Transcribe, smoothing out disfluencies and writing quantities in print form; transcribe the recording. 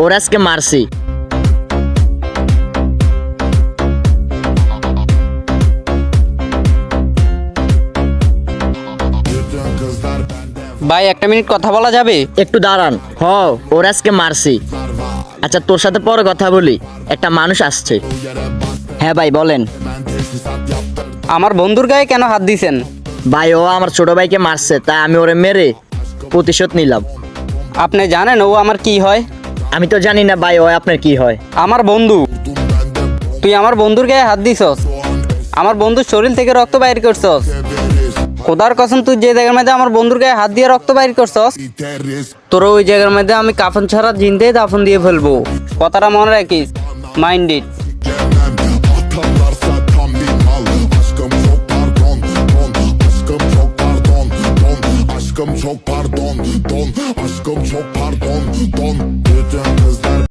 ওর আজকে মারছি। ভাই একটা মিনিট কথা বলা যাবে? একটু দাঁড়ান। ওর আজকে মারছি। আচ্ছা তোর সাথে পরে কথা বলি, একটা মানুষ আসছে। হ্যাঁ ভাই বলেন। আমার বন্ধুর গায়ে কেন হাত দিছেন? ভাই ও আমার ছোট ভাইকে মারছে, তাই আমি ওরে মেরে প্রতিশোধ নিলাম। আপনি জানেন ও আমার কি হয়? আমি তো জানি না ভাই, ও আপনার কি হয়? আমার বন্ধু। তুই আমার বন্ধুর গায়ে হাত দিছস, আমার বন্ধুর শরীর থেকে রক্ত বাইর করছস। খোদার কসম তুই যে জায়গার মধ্যে আমার বন্ধুর গায়ে হাত দিয়ে রক্ত বাইর করছস, তোর ওই জায়গার মধ্যে আমি কাফন ছাড়া জিন্দে দাফন দিয়ে ফেলবো। কথাটা মনে রাখিস, mind it. Atarlarsa tam bir mal. Aşkım çok pardon, aşkım çok pardon, don. Aşkım çok pardon, don. Bütün kızlar